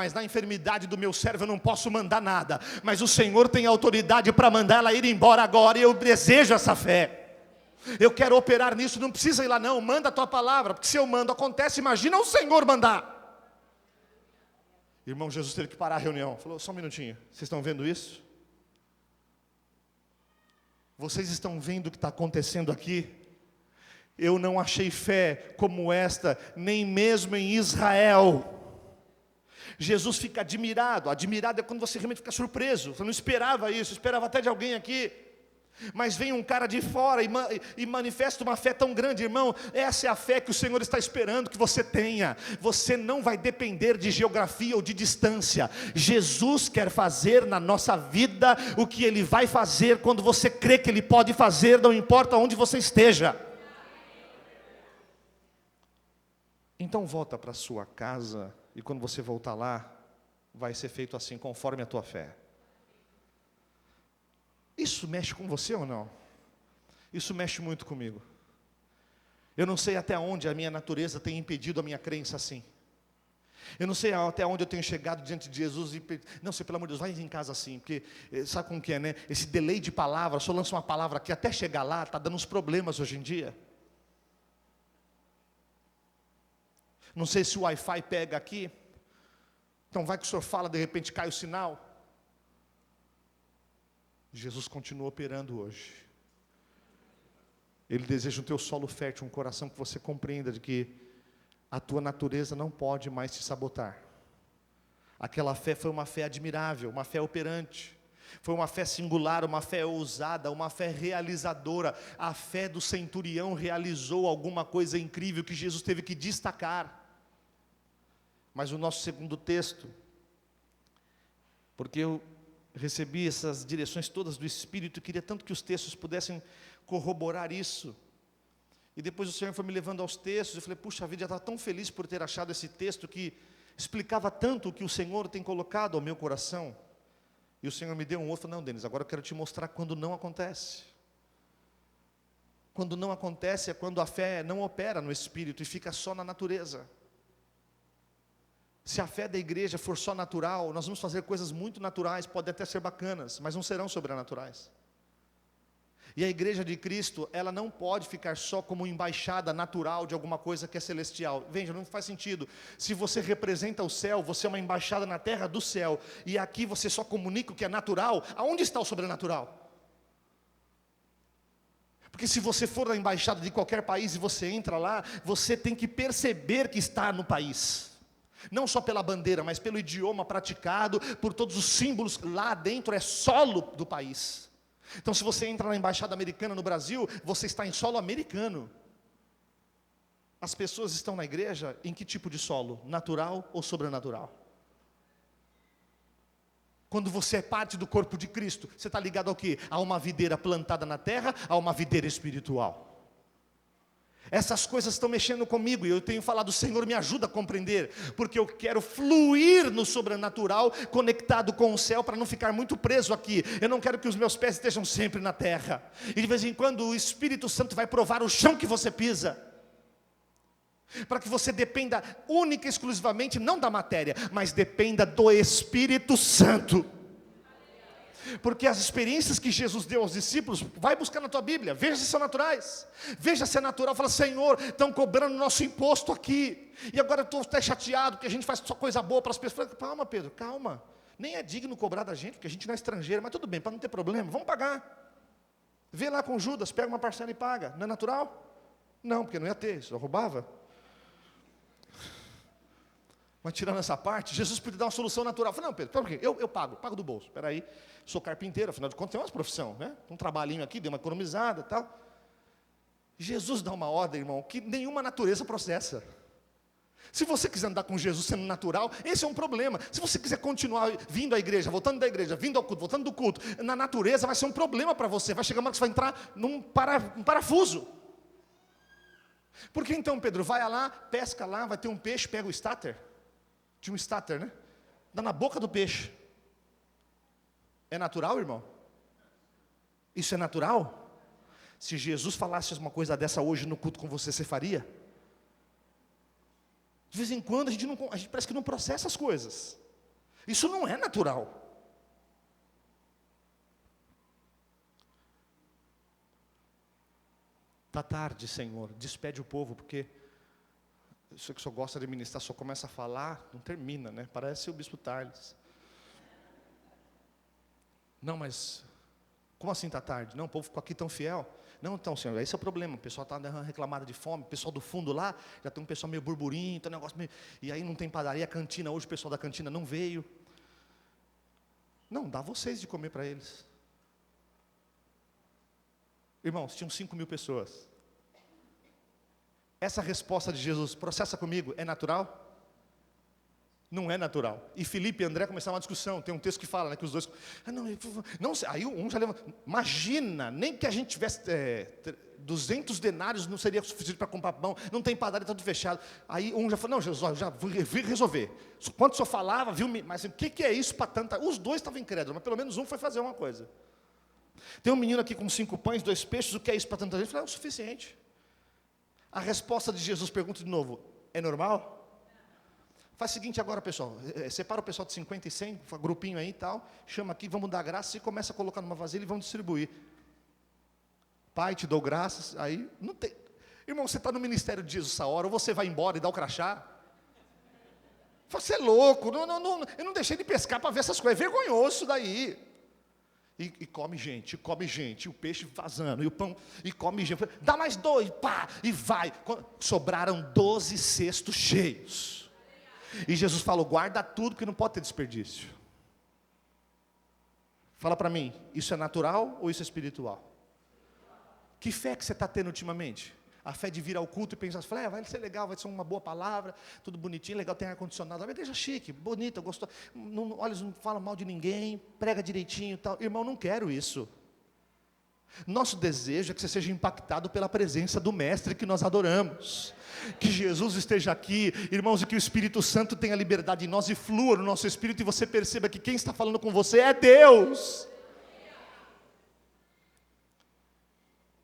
mas na enfermidade do meu servo eu não posso mandar nada. Mas o Senhor tem autoridade para mandar ela ir embora agora, e eu desejo essa fé. Eu quero operar nisso, não precisa ir lá não, manda a tua palavra, porque se eu mando, acontece, imagina o Senhor mandar. Irmão, Jesus teve que parar a reunião, falou, só um minutinho, vocês estão vendo isso? Vocês estão vendo o que está acontecendo aqui? Eu não achei fé como esta, nem mesmo em Israel. Jesus fica admirado é quando você realmente fica surpreso, você não esperava isso, esperava até de alguém aqui, mas vem um cara de fora e manifesta uma fé tão grande, irmão, essa é a fé que o Senhor está esperando que você tenha. Você não vai depender de geografia ou de distância. Jesus quer fazer na nossa vida o que Ele vai fazer quando você crê que Ele pode fazer, não importa onde você esteja. Então volta para a sua casa, e quando você voltar lá, vai ser feito assim, conforme a tua fé. Isso mexe com você ou não? Isso mexe muito comigo. Eu não sei até onde a minha natureza tem impedido a minha crença assim. Eu não sei até onde eu tenho chegado diante de Jesus e... Não sei, pelo amor de Deus, vai em casa assim, porque sabe como que é, né? Esse delay de palavra, só lança uma palavra aqui, até chegar lá, está dando uns problemas hoje em dia. Não sei se o Wi-Fi pega aqui, então vai que o senhor fala, de repente cai o sinal. Jesus continua operando hoje. Ele deseja um teu solo fértil, um coração que você compreenda de que a tua natureza não pode mais te sabotar. Aquela fé foi uma fé admirável, uma fé operante. Foi uma fé singular, uma fé ousada, uma fé realizadora. A fé do centurião realizou alguma coisa incrível que Jesus teve que destacar. Mas o nosso segundo texto, porque eu recebi essas direções todas do Espírito, e queria tanto que os textos pudessem corroborar isso. E depois o Senhor foi me levando aos textos, eu falei, puxa vida, eu estava tão feliz por ter achado esse texto que explicava tanto o que o Senhor tem colocado ao meu coração. E o Senhor me deu um outro, falou, não, Denis, agora eu quero te mostrar quando não acontece. Quando não acontece é quando a fé não opera no Espírito e fica só na natureza. Se a fé da igreja for só natural, nós vamos fazer coisas muito naturais, podem até ser bacanas, mas não serão sobrenaturais. E a igreja de Cristo, ela não pode ficar só como embaixada natural de alguma coisa que é celestial. Veja, não faz sentido. Se você representa o céu, você é uma embaixada na terra do céu, e aqui você só comunica o que é natural, aonde está o sobrenatural? Porque se você for na embaixada de qualquer país e você entra lá, você tem que perceber que está no país. Não só pela bandeira, mas pelo idioma praticado, por todos os símbolos, lá dentro é solo do país. Então se você entra na embaixada americana no Brasil, você está em solo americano. As pessoas estão na igreja em que tipo de solo? Natural ou sobrenatural? Quando você é parte do corpo de Cristo, você está ligado ao quê? A uma videira plantada na terra, a uma videira espiritual. Essas coisas estão mexendo comigo, e eu tenho falado, Senhor, me ajuda a compreender, porque eu quero fluir no sobrenatural, conectado com o céu, para não ficar muito preso aqui. Eu não quero que os meus pés estejam sempre na terra, e de vez em quando o Espírito Santo vai provar o chão que você pisa, para que você dependa única e exclusivamente, não da matéria, mas dependa do Espírito Santo. Porque as experiências que Jesus deu aos discípulos, vai buscar na tua Bíblia, veja se são naturais, veja se é natural. Fala, Senhor, estão cobrando nosso imposto aqui, e agora eu estou até chateado, porque a gente faz só coisa boa para as pessoas. Fala, calma Pedro, calma, nem é digno cobrar da gente, porque a gente não é estrangeiro, mas tudo bem, para não ter problema, vamos pagar. Vê lá com Judas, pega uma parcela e paga, não é natural? Não, porque não ia ter, só roubava. Mas tirando essa parte, Jesus podia dar uma solução natural. Falei, não Pedro, por quê? Eu pago do bolso. Espera aí, sou carpinteiro, afinal de contas tem uma profissão, né? Um trabalhinho aqui, dei uma economizada e tal. Jesus dá uma ordem, irmão, que nenhuma natureza processa. Se você quiser andar com Jesus sendo natural, esse é um problema. Se você quiser continuar vindo à igreja, voltando da igreja, vindo ao culto, voltando do culto, na natureza vai ser um problema para você. Vai chegar uma hora que você vai entrar num parafuso. Por que então, Pedro? Vai lá, pesca lá, vai ter um peixe, pega o starter. Tinha um starter, né? Dá na boca do peixe. É natural, irmão? Isso é natural? Se Jesus falasse uma coisa dessa hoje no culto com você, você faria? De vez em quando a gente parece que não processa as coisas. Isso não é natural. Está tarde, Senhor, despede o povo, porque eu sei que o senhor gosta de ministrar, só começa a falar, não termina, né? Parece o bispo Tarles. Não, mas como assim está tarde? Não, o povo ficou aqui tão fiel. Não, então, Senhor, esse é o problema. O pessoal está dando reclamada de fome. O pessoal do fundo lá, já tem um pessoal meio burburinho, tem um negócio meio... E aí não tem padaria, cantina. Hoje o pessoal da cantina não veio. Não, dá vocês de comer para eles. Irmãos, tinham 5.000 pessoas. Essa resposta de Jesus, processa comigo, é natural? Não é natural. E Felipe e André começaram uma discussão. Tem um texto que fala, né, que os dois... não, aí um já levanta. Imagina, nem que a gente tivesse 200 denários, não seria suficiente para comprar pão. Não tem padaria, está tudo fechado. Aí um já falou, não, Jesus, já vim resolver. Quando o senhor falava, viu, mas o que é isso para tanta... Os dois estavam incrédulos, mas pelo menos um foi fazer uma coisa. Tem um menino aqui com 5 pães, 2 peixes, o que é isso para tanta gente? Eu falei, é o suficiente. A resposta de Jesus, pergunta de novo, é normal? Faz o seguinte agora, pessoal, separa o pessoal de 50 e 100, grupinho aí e tal, chama aqui, vamos dar graça, e começa a colocar numa vasilha e vamos distribuir. Pai, te dou graças, aí, não tem... Irmão, você está no ministério de Jesus essa hora, ou você vai embora e dá o crachá? Você é louco, eu não deixei de pescar para ver essas coisas, é vergonhoso isso daí. E come gente, e o peixe vazando, e o pão, e come gente, dá mais 2, pá, e vai. Sobraram 12 cestos cheios. E Jesus falou, guarda tudo que não pode ter desperdício. Fala para mim, isso é natural ou isso é espiritual? Que fé que você está tendo ultimamente? A fé de vir ao culto e pensar, vai ser legal, vai ser uma boa palavra, tudo bonitinho, legal, tem ar-condicionado, uma igreja chique, bonita, gostosa, olha, não fala mal de ninguém, prega direitinho e tal. Irmão, não quero isso. Nosso desejo é que você seja impactado pela presença do Mestre que nós adoramos. Que Jesus esteja aqui, irmãos, e que o Espírito Santo tenha liberdade em nós e flua no nosso espírito, e você perceba que quem está falando com você é Deus.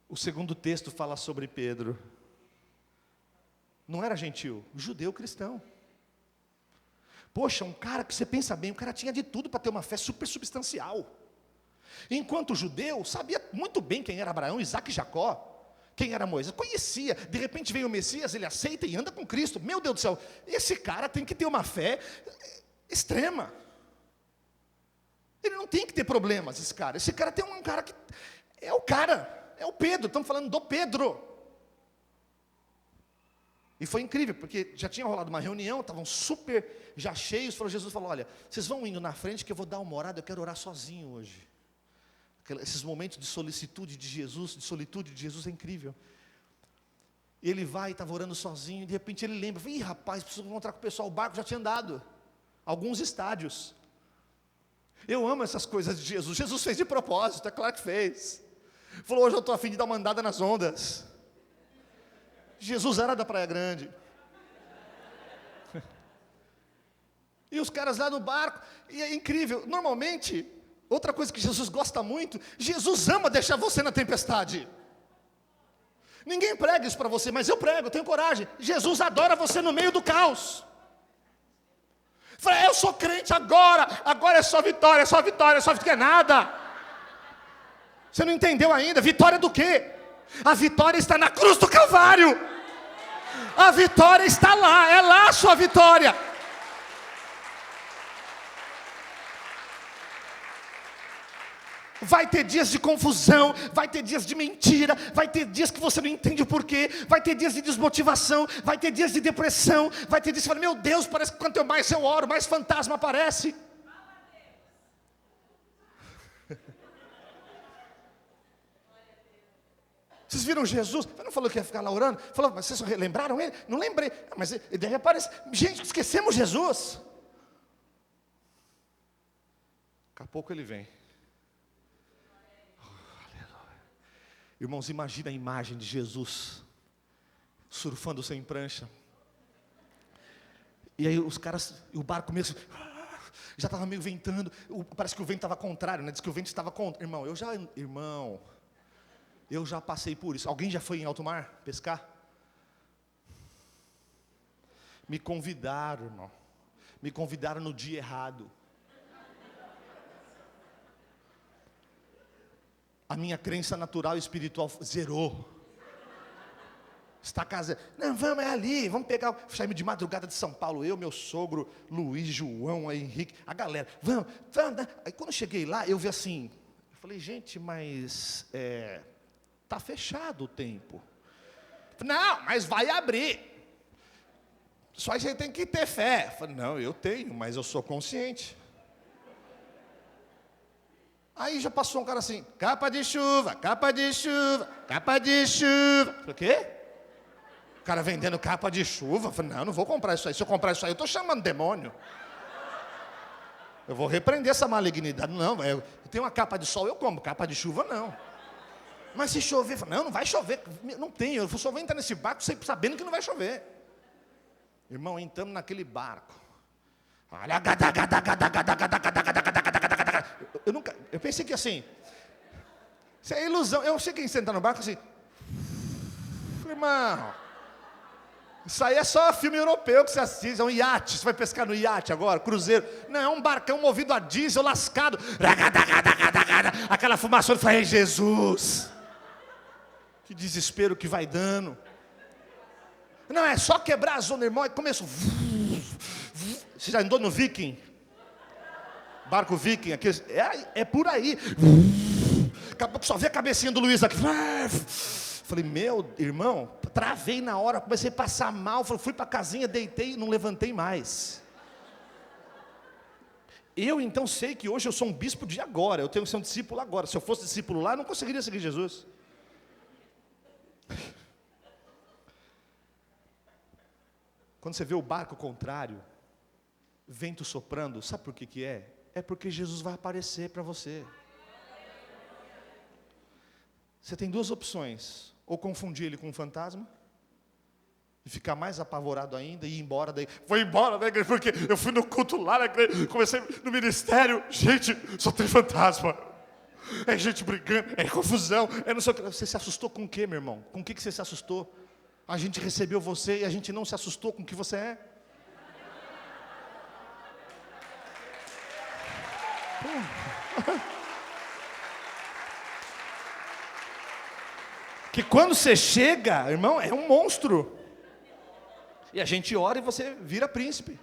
O segundo texto fala sobre Pedro. Não era gentil, judeu cristão. Poxa, um cara que você pensa bem, o cara tinha de tudo para ter uma fé super substancial. Enquanto judeu, sabia muito bem quem era Abraão, Isaac e Jacó. Quem era Moisés? Conhecia. De repente vem o Messias, ele aceita e anda com Cristo. Meu Deus do céu, esse cara tem que ter uma fé extrema. Ele não tem que ter problemas, esse cara. Esse cara tem um cara que... É o cara, é o Pedro, estamos falando do Pedro. E foi incrível, porque já tinha rolado uma reunião, estavam super já cheios. Jesus falou, olha, vocês vão indo na frente que eu vou dar uma orada, eu quero orar sozinho hoje. Esses momentos de solicitude de Jesus, de solitude de Jesus é incrível. Ele vai, estava orando sozinho, e de repente ele lembra, ih rapaz, preciso encontrar com o pessoal, o barco já tinha andado, alguns estádios. Eu amo essas coisas de Jesus, Jesus fez de propósito, é claro que fez. Falou, hoje eu estou a fim de dar uma andada nas ondas. Jesus era da Praia Grande. E os caras lá no barco, e é incrível, normalmente... Outra coisa que Jesus gosta muito, Jesus ama deixar você na tempestade. Ninguém prega isso para você, mas eu prego, eu tenho coragem. Jesus adora você no meio do caos. Fala, eu sou crente agora é só vitória, é só vitória, é só vitória, é nada. Você não entendeu ainda, vitória do quê? A vitória está na cruz do Calvário. A vitória está lá, é lá a sua vitória. Vai ter dias de confusão, vai ter dias de mentira, vai ter dias que você não entende o porquê, vai ter dias de desmotivação, vai ter dias de depressão, vai ter dias que você fala, meu Deus, parece que quanto mais eu oro, mais fantasma aparece. Vocês viram Jesus? Ele não falou que ia ficar lá orando? Falou, mas vocês lembraram ele? Não lembrei, mas ele deve aparecer. Gente, esquecemos Jesus. Daqui a pouco ele vem. Irmãos, imagina a imagem de Jesus surfando sem prancha. E aí os caras, o barco mesmo já estava meio ventando. Parece que o vento estava contrário, né? Diz que o vento estava contra. Irmão, eu já passei por isso. Alguém já foi em alto mar pescar? Me convidaram, irmão. Me convidaram no dia errado. A minha crença natural e espiritual zerou. Está casando. Não, vamos, é ali, vamos pegar. Saímos de madrugada de São Paulo, eu, meu sogro, Luiz, João, Henrique, a galera. Vamos. Aí quando eu cheguei lá, eu vi assim. Eu falei, gente, mas tá fechado o tempo. Não, mas vai abrir. Só a gente tem que ter fé. Eu falei, não, eu tenho, mas eu sou consciente. Aí já passou um cara assim, capa de chuva, capa de chuva, capa de chuva. Eu falei, o quê? O cara vendendo capa de chuva. Eu falei, não vou comprar isso aí. Se eu comprar isso aí, eu estou chamando demônio. Eu vou repreender essa malignidade. Não, eu tenho uma capa de sol, eu compro. Capa de chuva, não. Mas se chover, eu falei, não vai chover. Não tenho, eu só vou entrar nesse barco sabendo que não vai chover. Irmão, entramos naquele barco. Olha, eu pensei que assim, isso é ilusão. Eu cheguei a sentar no barco assim, irmão, isso aí é só filme europeu que você assiste, é um iate, você vai pescar no iate agora, cruzeiro. Não, é um barcão movido a diesel, lascado. Aquela fumaça, eu falei, Jesus, que desespero que vai dando. Não, é só quebrar a zona, irmão, e começou. Você já andou no Viking? Barco Viking, aqui, é por aí. Acabou que só vê a cabecinha do Luiz aqui. Falei, meu irmão, travei na hora, comecei a passar mal. Fui para a casinha, deitei e não levantei mais. Eu então sei que hoje eu sou um bispo de agora, eu tenho que ser um discípulo agora. Se eu fosse discípulo lá, eu não conseguiria seguir Jesus. Quando você vê o barco contrário, vento soprando, sabe por que é? É porque Jesus vai aparecer para você. Você tem duas opções: ou confundir ele com um fantasma e ficar mais apavorado ainda e ir embora daí. Vou embora da igreja porque eu fui no culto lá na igreja, comecei no ministério, gente, só tem fantasma. É gente brigando, é confusão, é não sei o que. Você se assustou com o quê, meu irmão? Com o que você se assustou? A gente recebeu você e a gente não se assustou com o que você é? Que quando você chega, irmão, é um monstro. E a gente ora e você vira príncipe.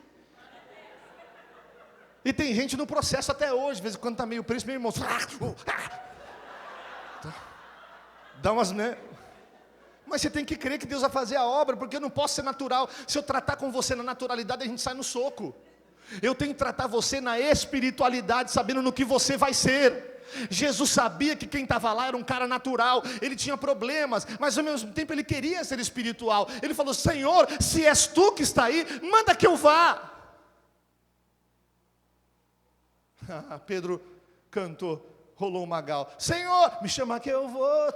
E tem gente no processo até hoje, de vez em quando está meio príncipe, meio monstro. Dá umas, né? Mas você tem que crer que Deus vai fazer a obra, porque eu não posso ser natural. Se eu tratar com você na naturalidade, a gente sai no soco. Eu tenho que tratar você na espiritualidade, sabendo no que você vai ser. Jesus sabia que quem estava lá era um cara natural, ele tinha problemas, mas ao mesmo tempo ele queria ser espiritual. Ele falou, Senhor, se és tu que está aí, manda que eu vá. Pedro cantou, rolou um magal, Senhor, me chama que eu vou.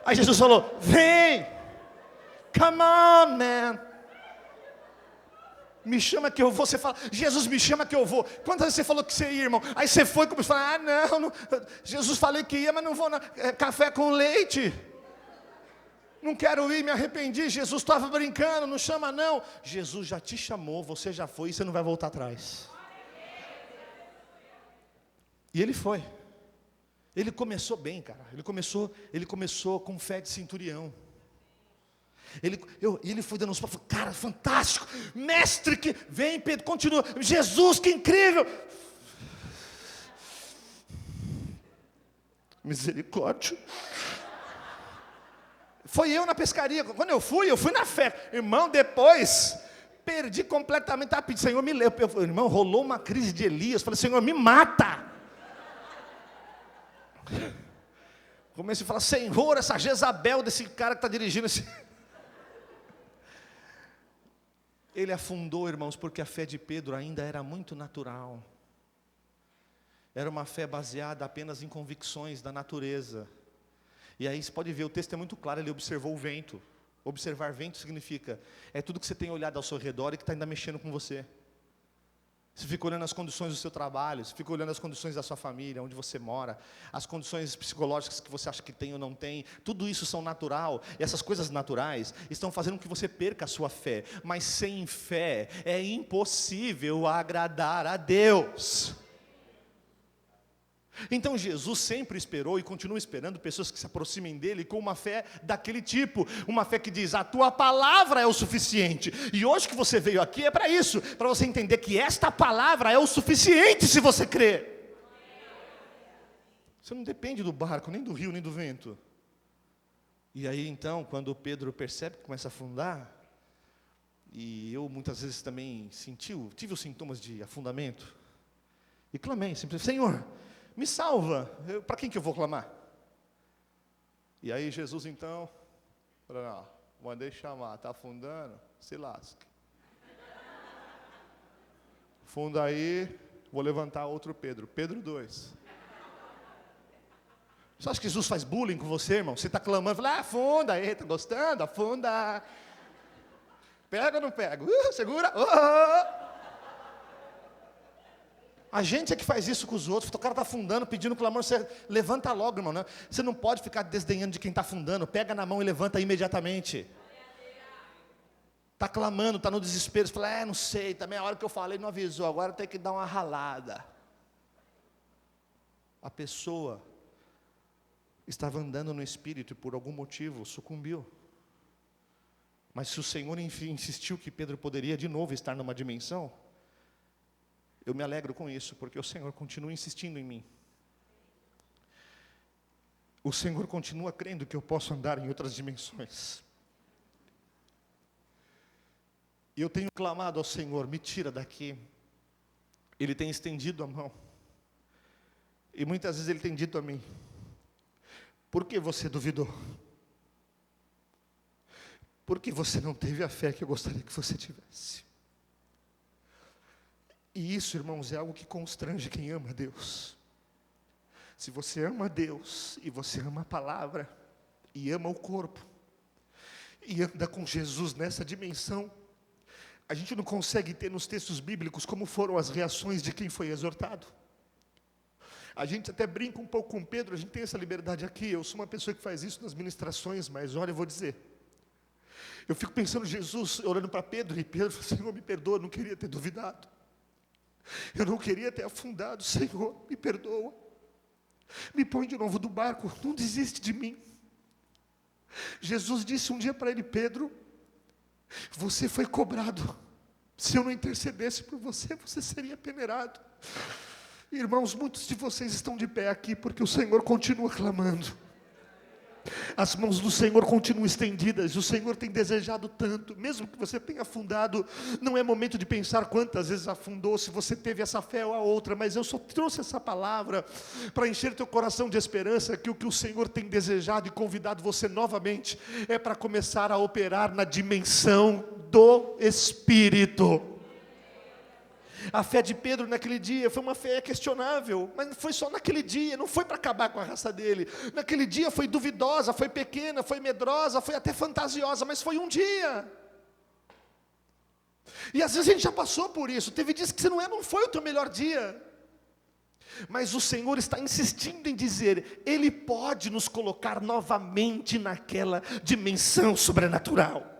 Aí Jesus falou, vem, come on, man. Me chama que eu vou. Você fala, Jesus, me chama que eu vou. Quantas vezes você falou que você ia, irmão? Aí você foi e começou a falar, não, Jesus, falei que ia, mas não vou não. Café com leite. Não quero ir, me arrependi. Jesus estava brincando, não chama não. Jesus já te chamou, você já foi e você não vai voltar atrás. E ele foi. Ele começou bem, cara. Ele começou com fé de centurião. Ele foi dando uns passos, cara, fantástico, mestre, que vem, Pedro, continua, Jesus, que incrível, misericórdia. Foi eu na pescaria, quando eu fui na fé, irmão, depois, perdi completamente, tá pedindo, Senhor, me lê, irmão, rolou uma crise de Elias, falei, Senhor, me mata. Comecei a falar, Senhor, essa Jezabel desse cara que está dirigindo esse... Ele afundou, irmãos, porque a fé de Pedro ainda era muito natural. Era uma fé baseada apenas em convicções da natureza. E aí você pode ver, o texto é muito claro, ele observou o vento. Observar vento significa, é tudo que você tem olhado ao seu redor e que está ainda mexendo com você. Você fica olhando as condições do seu trabalho, você fica olhando as condições da sua família, onde você mora, as condições psicológicas que você acha que tem ou não tem, tudo isso são natural, e essas coisas naturais estão fazendo com que você perca a sua fé, mas sem fé é impossível agradar a Deus. Então Jesus sempre esperou e continua esperando pessoas que se aproximem dele com uma fé daquele tipo, uma fé que diz: a tua palavra é o suficiente. E hoje que você veio aqui é para isso, para você entender que esta palavra é o suficiente se você crer. Você não depende do barco, nem do rio, nem do vento. E aí então, quando Pedro percebe que começa a afundar, e eu muitas vezes também tive os sintomas de afundamento, e clamei sempre: Senhor, me salva. Para quem que eu vou clamar? E aí Jesus então, não, mandei chamar, está afundando, se lasque. Funda aí, vou levantar outro Pedro, Pedro 2. Você acha que Jesus faz bullying com você, irmão? Você está clamando, fala: afunda aí, está gostando? Afunda. Pega ou não pega? Segura. A gente é que faz isso com os outros. O cara está afundando, pedindo clamor, você levanta logo, irmão, né? Você não pode ficar desdenhando de quem está afundando. Pega na mão e levanta imediatamente. Está clamando, está no desespero. Você fala: não sei, também a hora que eu falei não avisou, agora tem que dar uma ralada. A pessoa estava andando no Espírito e por algum motivo sucumbiu. Mas se o Senhor, enfim, insistiu que Pedro poderia de novo estar numa dimensão, eu me alegro com isso, porque o Senhor continua insistindo em mim. O Senhor continua crendo que eu posso andar em outras dimensões. E eu tenho clamado ao Senhor: me tira daqui. Ele tem estendido a mão. E muitas vezes Ele tem dito a mim: por que você duvidou? Por que você não teve a fé que eu gostaria que você tivesse? E isso, irmãos, é algo que constrange quem ama a Deus. Se você ama a Deus, e você ama a palavra, e ama o corpo, e anda com Jesus nessa dimensão, a gente não consegue ter nos textos bíblicos como foram as reações de quem foi exortado. A gente até brinca um pouco com Pedro, a gente tem essa liberdade aqui, eu sou uma pessoa que faz isso nas ministrações, mas olha, eu vou dizer, eu fico pensando Jesus olhando para Pedro, e Pedro falou: Senhor, me perdoa, eu não queria ter duvidado. Eu não queria ter afundado, Senhor, me perdoa. Me põe de novo do barco, não desiste de mim. Jesus disse um dia para ele: Pedro, você foi cobrado. Se eu não intercedesse por você, você seria peneirado. Irmãos, muitos de vocês estão de pé aqui porque o Senhor continua clamando. As mãos do Senhor continuam estendidas. O Senhor tem desejado tanto. Mesmo que você tenha afundado, não é momento de pensar quantas vezes afundou, se você teve essa fé ou a outra. Mas eu só trouxe essa palavra para encher teu coração de esperança, que o que o Senhor tem desejado e convidado você novamente é para começar a operar na dimensão do Espírito. A fé de Pedro naquele dia foi uma fé questionável, mas foi só naquele dia, não foi para acabar com a raça dele. Naquele dia foi duvidosa, foi pequena, foi medrosa, foi até fantasiosa, mas foi um dia. E às vezes a gente já passou por isso, teve dias que não foi o teu melhor dia. Mas o Senhor está insistindo em dizer: Ele pode nos colocar novamente naquela dimensão sobrenatural.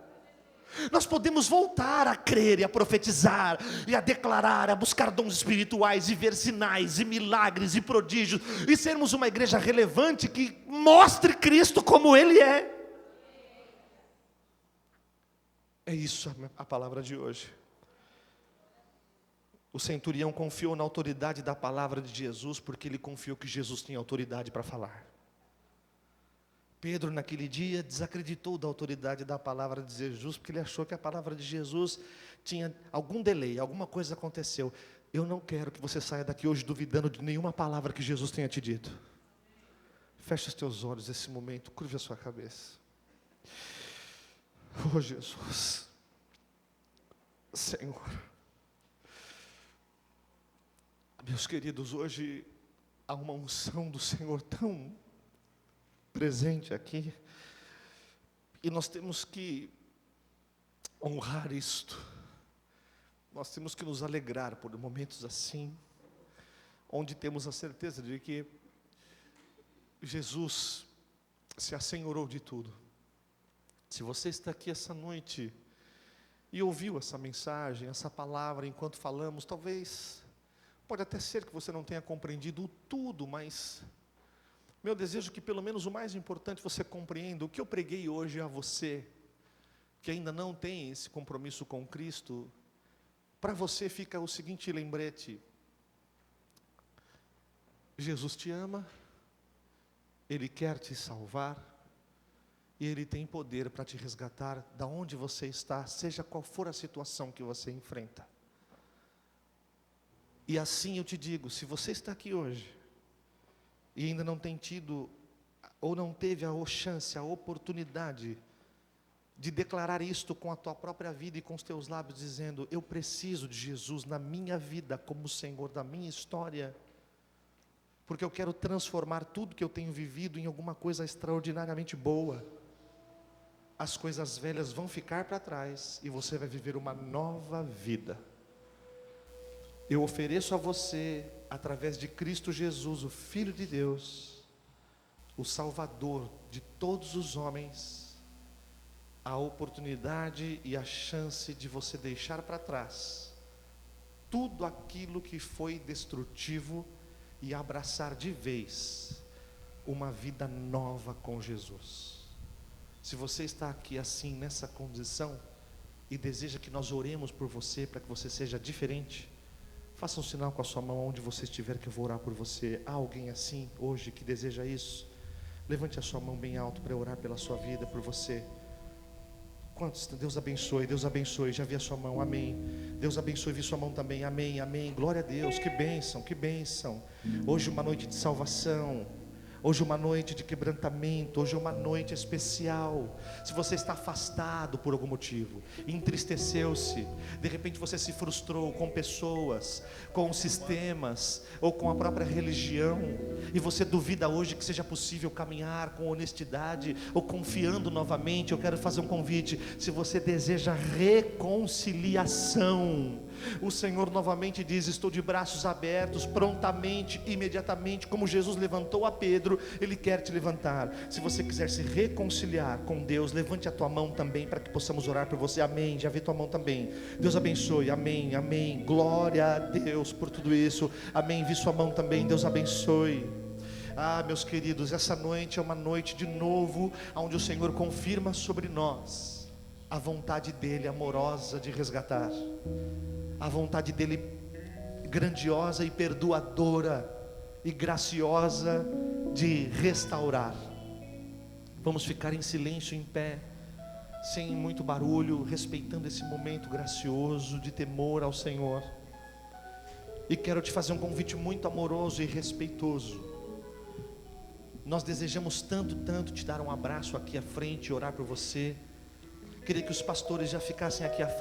Nós podemos voltar a crer e a profetizar, e a declarar, a buscar dons espirituais, e ver sinais, e milagres, e prodígios, e sermos uma igreja relevante que mostre Cristo como Ele é. É isso a palavra de hoje. O centurião confiou na autoridade da palavra de Jesus, porque ele confiou que Jesus tinha autoridade para falar. Pedro naquele dia desacreditou da autoridade da palavra de Jesus, porque ele achou que a palavra de Jesus tinha algum delay, alguma coisa aconteceu. Eu não quero que você saia daqui hoje duvidando de nenhuma palavra que Jesus tenha te dito. Feche os teus olhos nesse momento, curve a sua cabeça. Oh Jesus, Senhor, meus queridos, hoje há uma unção do Senhor tão presente aqui, e nós temos que honrar isto. Nós temos que nos alegrar por momentos assim, onde temos a certeza de que Jesus se assenhorou de tudo. Se você está aqui essa noite e ouviu essa mensagem, essa palavra enquanto falamos, talvez, pode até ser que você não tenha compreendido tudo, mas meu desejo é que pelo menos o mais importante você compreenda. O que eu preguei hoje a você, que ainda não tem esse compromisso com Cristo, para você fica o seguinte lembrete: Jesus te ama, Ele quer te salvar, e Ele tem poder para te resgatar da onde você está, seja qual for a situação que você enfrenta. E assim eu te digo, se você está aqui hoje, e ainda não tem tido, ou não teve a chance, a oportunidade, de declarar isto com a tua própria vida e com os teus lábios, dizendo: eu preciso de Jesus na minha vida, como Senhor da minha história, porque eu quero transformar tudo que eu tenho vivido em alguma coisa extraordinariamente boa. As coisas velhas vão ficar para trás, e você vai viver uma nova vida. Eu ofereço a você, através de Cristo Jesus, o Filho de Deus, o Salvador de todos os homens, a oportunidade e a chance de você deixar para trás tudo aquilo que foi destrutivo e abraçar de vez uma vida nova com Jesus. Se você está aqui assim, nessa condição, e deseja que nós oremos por você, para que você seja diferente, faça um sinal com a sua mão onde você estiver, que eu vou orar por você. Há alguém assim hoje que deseja isso? Levante a sua mão bem alto para eu orar pela sua vida, por você. Quantos? Deus abençoe, Deus abençoe. Já vi a sua mão, amém. Deus abençoe, vi sua mão também, amém, amém. Glória a Deus, que bênção, que bênção. Hoje uma noite de salvação, hoje uma noite de quebrantamento, hoje uma noite especial. Se você está afastado por algum motivo, entristeceu-se, de repente você se frustrou com pessoas, com sistemas, ou com a própria religião, e você duvida hoje que seja possível caminhar com honestidade, ou confiando novamente, eu quero fazer um convite. Se você deseja reconciliação, o Senhor novamente diz: estou de braços abertos, prontamente, imediatamente, como Jesus levantou a Pedro, Ele quer te levantar. Se você quiser se reconciliar com Deus, levante a tua mão também, para que possamos orar por você, amém. Já vi tua mão também, Deus abençoe, amém, amém. Glória a Deus por tudo isso, amém. Vi sua mão também, Deus abençoe. Ah, meus queridos, essa noite é uma noite de novo, onde o Senhor confirma sobre nós a vontade dEle amorosa de resgatar, a vontade dEle grandiosa e perdoadora e graciosa de restaurar. Vamos ficar em silêncio, em pé, sem muito barulho, respeitando esse momento gracioso de temor ao Senhor. E quero te fazer um convite muito amoroso e respeitoso. Nós desejamos tanto te dar um abraço aqui à frente e orar por você. Queria que os pastores já ficassem aqui à frente.